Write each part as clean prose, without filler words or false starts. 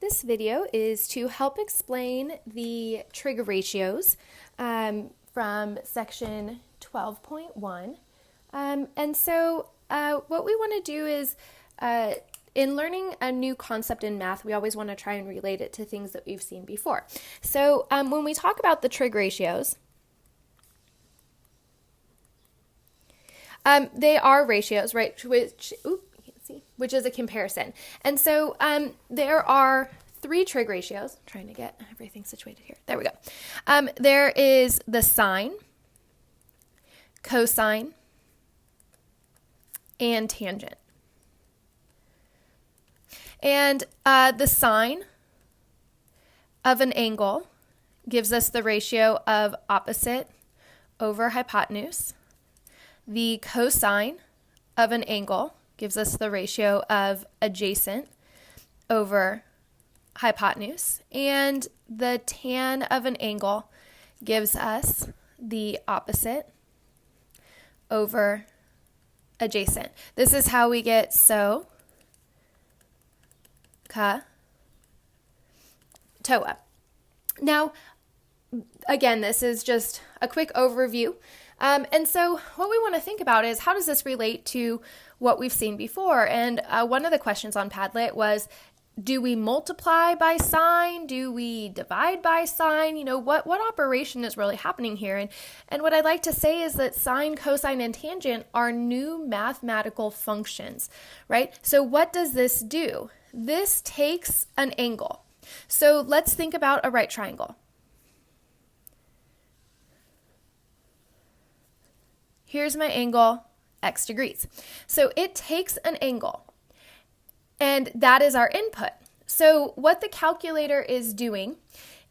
This video is to help explain the trig ratios from section 12.1. What we want to do is, in learning a new concept in math, we always want to try and relate it to things that we've seen before. So when we talk about the trig ratios, they are ratios, right, which is a comparison. And so there are three trig ratios. I'm trying to get everything situated here. There we go. There is the sine, cosine, and tangent. And the sine of an angle gives us the ratio of opposite over hypotenuse. The cosine of an angle gives us the ratio of adjacent over hypotenuse. And the tan of an angle gives us the opposite over adjacent. This is how we get SO, CA, TOA. Now, again, this is just a quick overview. And so what we want to think about is, how does this relate to what we've seen before? And one of the questions on Padlet was, do we multiply by sine? Do we divide by sine? You know, what operation is really happening here? And what I'd like to say is that sine, cosine, and tangent are new mathematical functions, right? So what does this do? This takes an angle. So let's think about a right triangle. Here's my angle, x degrees. So it takes an angle, and that is our input. So what the calculator is doing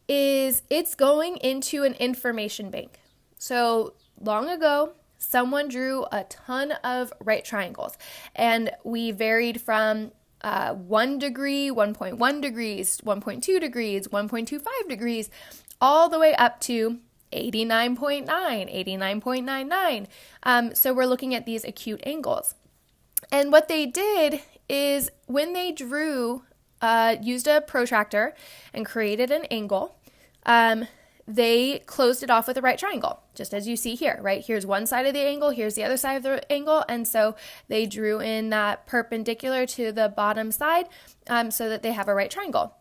is it's going into an information bank. So long ago, someone drew a ton of right triangles, and we varied from 1 degree, 1.1 degrees, 1.2 degrees, 1.25 degrees, all the way up to 89.9, 89.99. So we're looking at these acute angles. And what they did is, when they drew, used a protractor and created an angle, they closed it off with a right triangle, just as you see here, right? Here's one side of the angle, here's the other side of the angle, and so they drew in that perpendicular to the bottom side so that they have a right triangle.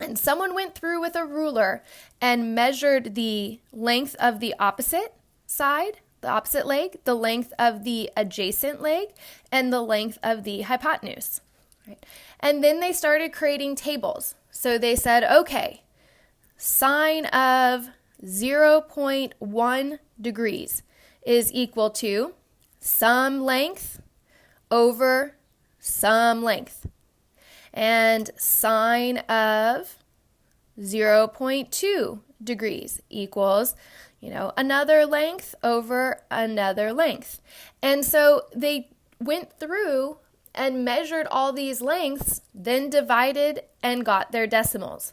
And someone went through with a ruler and measured the length of the opposite side, the opposite leg, the length of the adjacent leg, and the length of the hypotenuse. Right? And then they started creating tables. So they said, okay, sine of 0.1 degrees is equal to some length over some length. And sine of 0.2 degrees equals, another length over another length. And so they went through and measured all these lengths, then divided and got their decimals.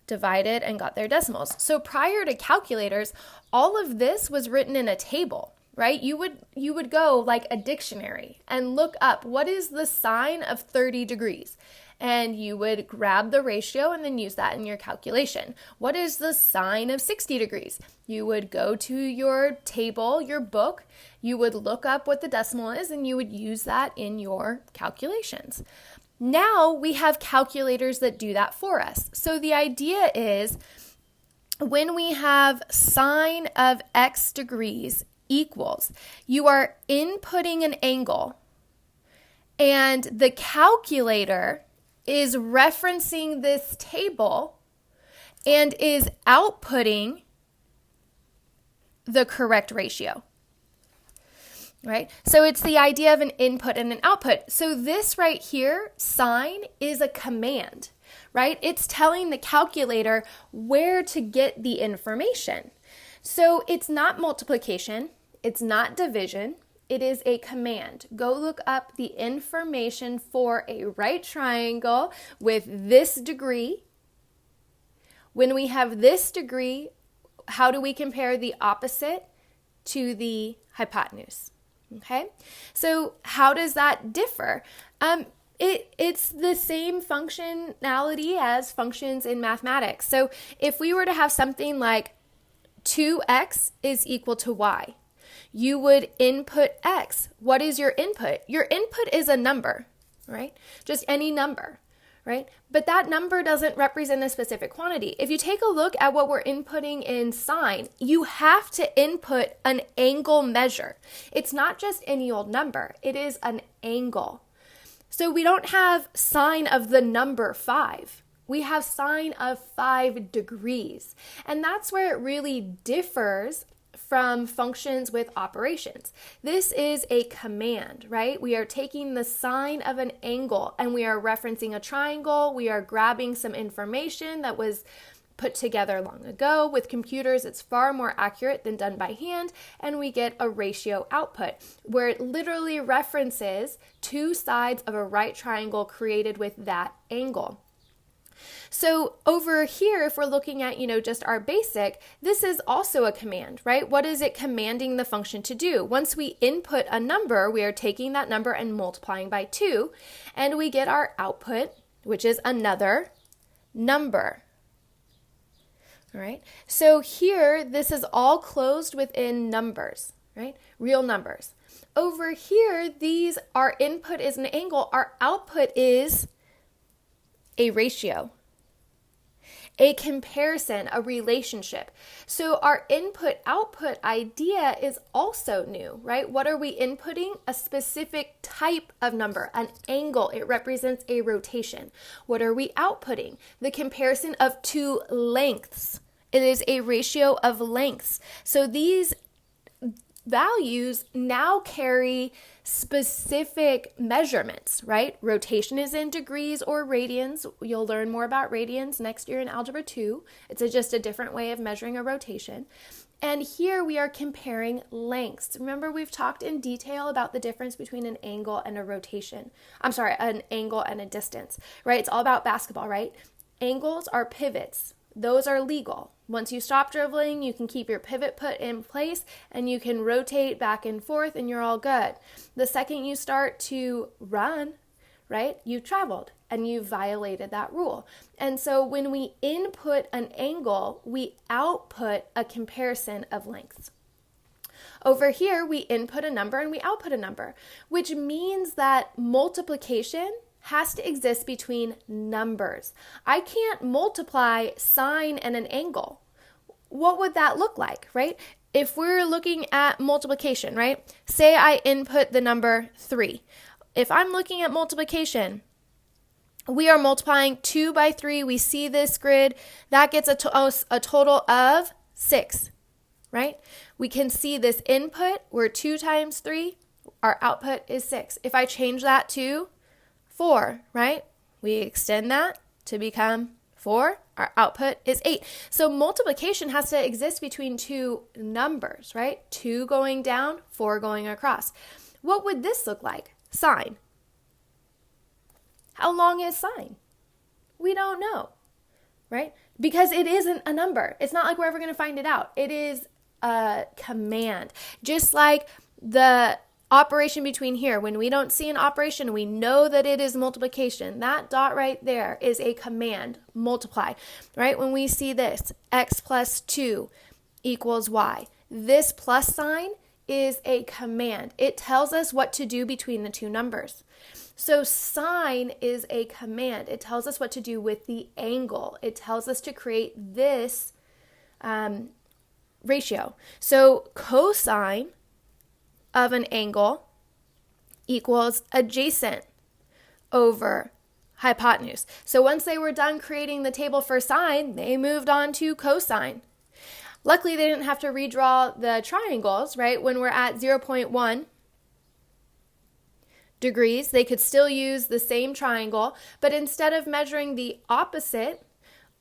So prior to calculators, all of this was written in a table, right? You would go like a dictionary and look up, what is the sine of 30 degrees? And you would grab the ratio and then use that in your calculation. What is the sine of 60 degrees? You would go to your table, your book, you would look up what the decimal is, and you would use that in your calculations. Now we have calculators that do that for us. So the idea is, when we have sine of x degrees equals, you are inputting an angle, and the calculator is referencing this table and is outputting the correct ratio, right? So it's the idea of an input and an output. So this right here, sine, is a command, right? It's telling the calculator where to get the information. So it's not multiplication, it's not division, it is a command. Go look up the information for a right triangle with this degree. When we have this degree, how do we compare the opposite to the hypotenuse? Okay, so how does that differ? It's the same functionality as functions in mathematics. So if we were to have something like 2x is equal to y, you would input x. What is your input? Your input is a number, right? Just any number, right? But that number doesn't represent a specific quantity. If you take a look at what we're inputting in sine, you have to input an angle measure. It's not just any old number, it is an angle. So we don't have sine of the number 5. We have sine of 5 degrees. And that's where it really differs from functions with operations. This is a command, right? We are taking the sine of an angle and we are referencing a triangle. We are grabbing some information that was put together long ago. With computers, it's far more accurate than done by hand, and we get a ratio output where it literally references two sides of a right triangle created with that angle. So over here, if we're looking at, just our basic, this is also a command, right? What is it commanding the function to do? Once we input a number, we are taking that number and multiplying by 2, and we get our output, which is another number. All right, so here, this is all closed within numbers, right? Real numbers. Over here, our input is an angle, our output is a ratio, a comparison, a relationship. So our input-output idea is also new, right? What are we inputting? A specific type of number, an angle. It represents a rotation. What are we outputting? The comparison of two lengths. It is a ratio of lengths. So these values now carry specific measurements, right? Rotation is in degrees or radians. You'll learn more about radians next year in Algebra 2. It's just a different way of measuring a rotation. And here we are comparing lengths. Remember, we've talked in detail about the difference between an angle and a rotation. An angle and a distance, right? It's all about basketball, right? Angles are pivots. Those are legal. Once you stop dribbling, you can keep your pivot put in place and you can rotate back and forth and you're all good. The second you start to run, right, you've traveled and you've violated that rule. And so when we input an angle, we output a comparison of lengths. Over here, we input a number and we output a number, which means that multiplication has to exist between numbers. I can't multiply sine and an angle. What would that look like, right? If we're looking at multiplication, right? Say I input the number 3. If I'm looking at multiplication, we are multiplying 2 by 3. We see this grid. That gets a total of 6, right? We can see this input where 2 times 3, our output is 6. If I change that to 4, right? We extend that to become 4. Our output is 8. So multiplication has to exist between two numbers, right? 2 going down, 4 going across. What would this look like? Sine. How long is sine? We don't know, right? Because it isn't a number. It's not like we're ever going to find it out. It is a command. Just like the operation between here, when we don't see an operation, we know that it is multiplication. That dot right there is a command, multiply, right? When we see this, x plus 2 equals y, this plus sign is a command. It tells us what to do between the two numbers. So sine is a command. It tells us what to do with the angle. It tells us to create this ratio. So cosine of an angle equals adjacent over hypotenuse. So once they were done creating the table for sine, they moved on to cosine. Luckily, they didn't have to redraw the triangles, right? When we're at 0.1 degrees, they could still use the same triangle, but instead of measuring the opposite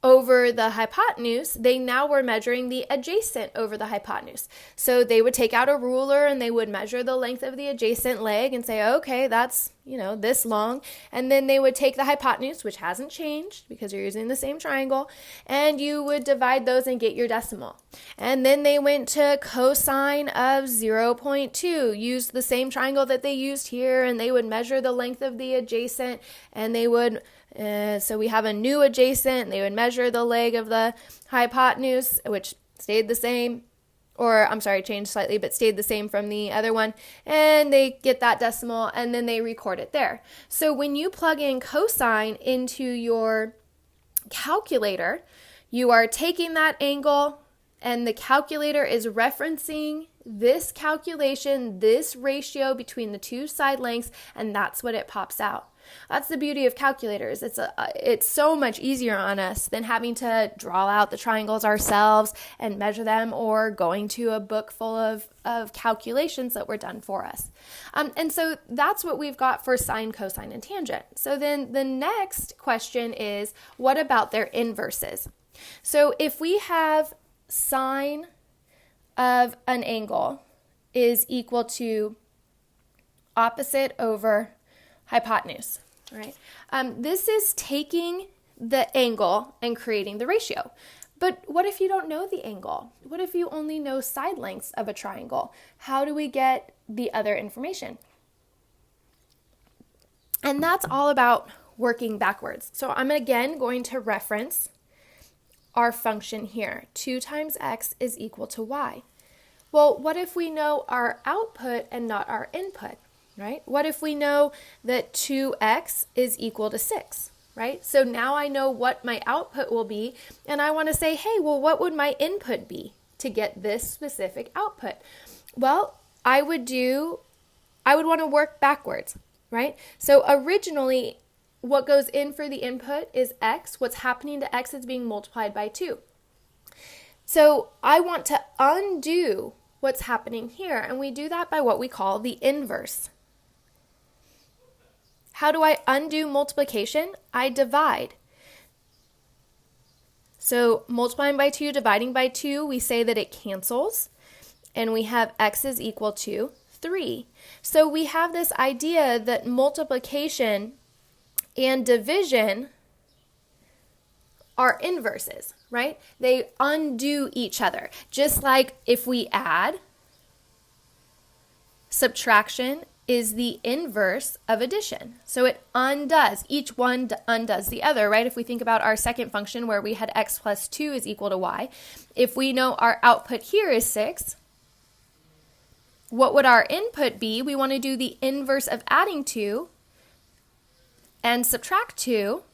over the hypotenuse, they now were measuring the adjacent over the hypotenuse. So they would take out a ruler and they would measure the length of the adjacent leg and say, okay, that's, this long. And then they would take the hypotenuse, which hasn't changed because you're using the same triangle, and you would divide those and get your decimal. And then they went to cosine of 0.2, used the same triangle that they used here, and they would measure the length of the adjacent, and they would so we have a new adjacent. They would measure the leg of the hypotenuse, which stayed the same, changed slightly, but stayed the same from the other one. And they get that decimal, and then they record it there. So when you plug in cosine into your calculator, you are taking that angle, and the calculator is referencing this calculation, this ratio between the two side lengths, and that's what it pops out. That's the beauty of calculators. It's so much easier on us than having to draw out the triangles ourselves and measure them, or going to a book full of calculations that were done for us. And so that's what we've got for sine, cosine, and tangent. So then the next question is, what about their inverses? So if we have sine of an angle is equal to opposite over hypotenuse, right? This is taking the angle and creating the ratio. But what if you don't know the angle? What if you only know side lengths of a triangle? How do we get the other information? And that's all about working backwards. So I'm again going to reference our function here. 2 times x is equal to y. Well, what if we know our output and not our input? Right? What if we know that 2x is equal to 6, right? So now I know what my output will be, and I want to say, hey, well, what would my input be to get this specific output? Well, I would want to work backwards, right? So originally, what goes in for the input is x. What's happening to x is being multiplied by 2. So I want to undo what's happening here, and we do that by what we call the inverse. How do I undo multiplication? I divide. So multiplying by 2, dividing by 2, we say that it cancels, and we have x is equal to 3. So we have this idea that multiplication and division are inverses, right? They undo each other. Just like if we add, subtraction is the inverse of addition. So it undoes, each one undoes the other, right? If we think about our second function where we had x plus 2 is equal to y, if we know our output here is 6, what would our input be? We want to do the inverse of adding 2 and subtract 2,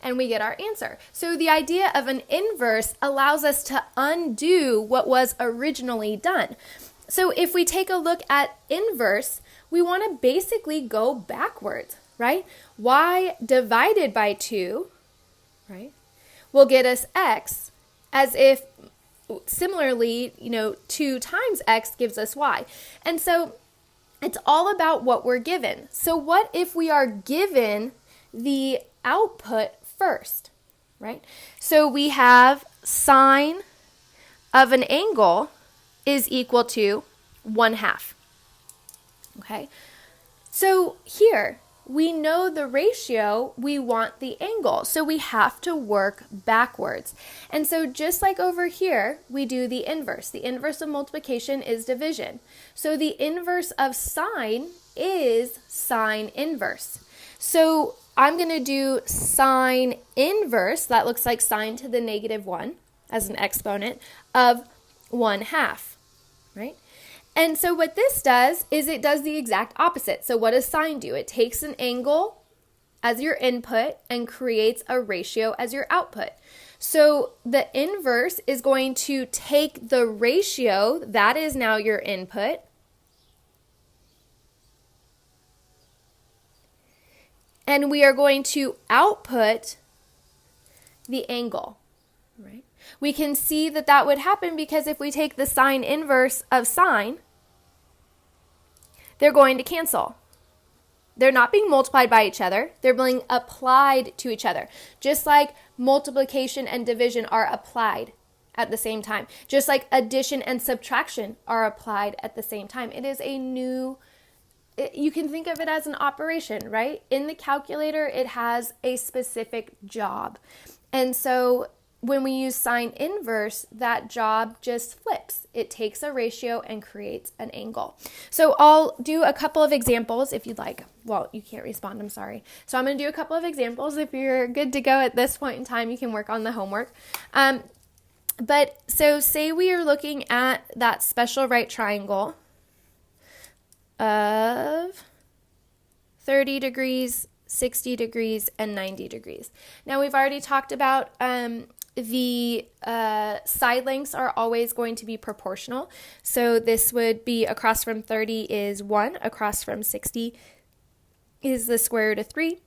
and we get our answer. So the idea of an inverse allows us to undo what was originally done. So if we take a look at inverse, we want to basically go backwards, right? Y divided by 2, right, will get us x, as if similarly, 2 times x gives us y. And so it's all about what we're given. So what if we are given the output first, right? So we have sine of an angle is equal to 1/2. Okay, so here we know the ratio, we want the angle, so we have to work backwards. And so just like over here, we do the inverse. The inverse of multiplication is division. So the inverse of sine is sine inverse. So I'm going to do sine inverse, that looks like sine to the -1 as an exponent of 1/2, right? And so what this does is it does the exact opposite. So what does sine do? It takes an angle as your input and creates a ratio as your output. So the inverse is going to take the ratio, that is now your input, and we are going to output the angle, right? We can see that that would happen because if we take the sine inverse of sine, they're going to cancel. They're not being multiplied by each other. They're being applied to each other. Just like multiplication and division are applied at the same time. Just like addition and subtraction are applied at the same time. It is a new, you can think of it as an operation, right? In the calculator, it has a specific job. And so when we use sine inverse, that job just flips. It takes a ratio and creates an angle. So I'll do a couple of examples if you'd like. Well, you can't respond, I'm sorry. So I'm going to do a couple of examples. If you're good to go at this point in time, you can work on the homework. But so say we are looking at that special right triangle of 30 degrees, 60 degrees, and 90 degrees. Now we've already talked about the side lengths are always going to be proportional. So this would be across from 30 is 1, across from 60 is the square root of 3,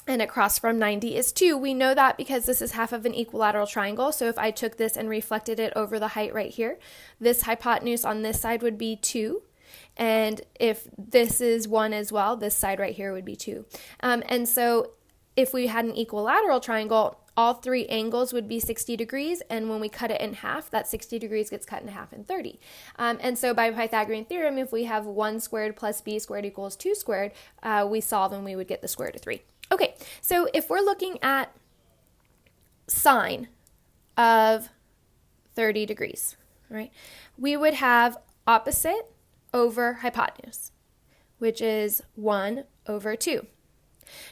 and across from 90 is 2. We know that because this is half of an equilateral triangle. So if I took this and reflected it over the height right here, this hypotenuse on this side would be 2. And if this is 1 as well, this side right here would be 2. And so if we had an equilateral triangle, all three angles would be 60 degrees, and when we cut it in half, that 60 degrees gets cut in half in 30. And so by Pythagorean theorem, if we have 1 squared plus b squared equals 2 squared, we solve and we would get the square root of 3. Okay, so if we're looking at sine of 30 degrees, right, we would have opposite over hypotenuse, which is 1 over 2.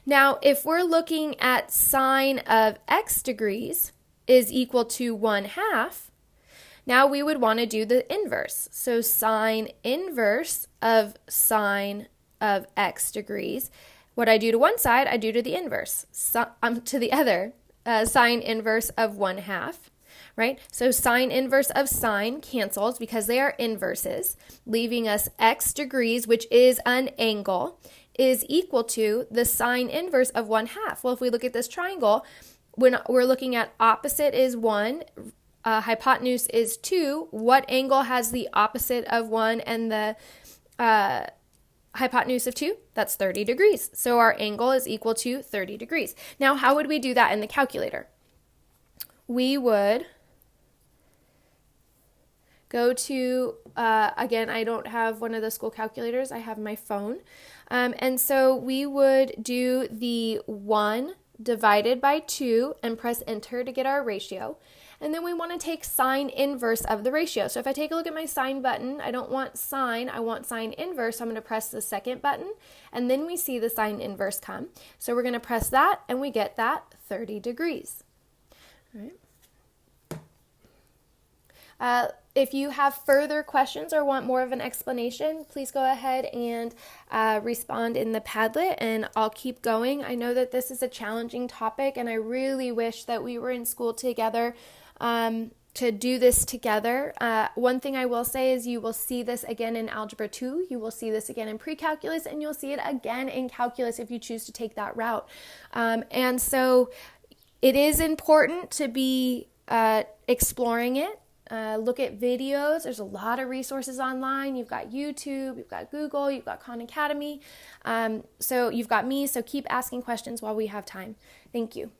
Now, if we're looking at sine of x degrees is equal to 1/2, now we would want to do the inverse. So sine inverse of sine of x degrees, what I do to one side, I do to the inverse. To the other, sine inverse of 1/2, right? So sine inverse of sine cancels because they are inverses, leaving us x degrees, which is an angle, is equal to the sine inverse of 1/2. Well, if we look at this triangle, when we're looking at opposite is 1, hypotenuse is 2, what angle has the opposite of 1 and the hypotenuse of 2? That's 30 degrees. So our angle is equal to 30 degrees. Now, how would we do that in the calculator? We would go to, again, I don't have one of the school calculators, I have my phone. And so we would do the 1 divided by 2 and press enter to get our ratio. And then we want to take sine inverse of the ratio. So if I take a look at my sine button, I don't want sine, I want sine inverse. So I'm going to press the second button, and then we see the sine inverse come. So we're going to press that, and we get that 30 degrees. All right. If you have further questions or want more of an explanation, please go ahead and respond in the Padlet, and I'll keep going. I know that this is a challenging topic, and I really wish that we were in school together to do this together. One thing I will say is you will see this again in Algebra 2, you will see this again in Pre-Calculus, and you'll see it again in Calculus if you choose to take that route. And so it is important to be exploring it. Look at videos. There's a lot of resources online. You've got YouTube, you've got Google, you've got Khan Academy. So you've got me. So keep asking questions while we have time. Thank you.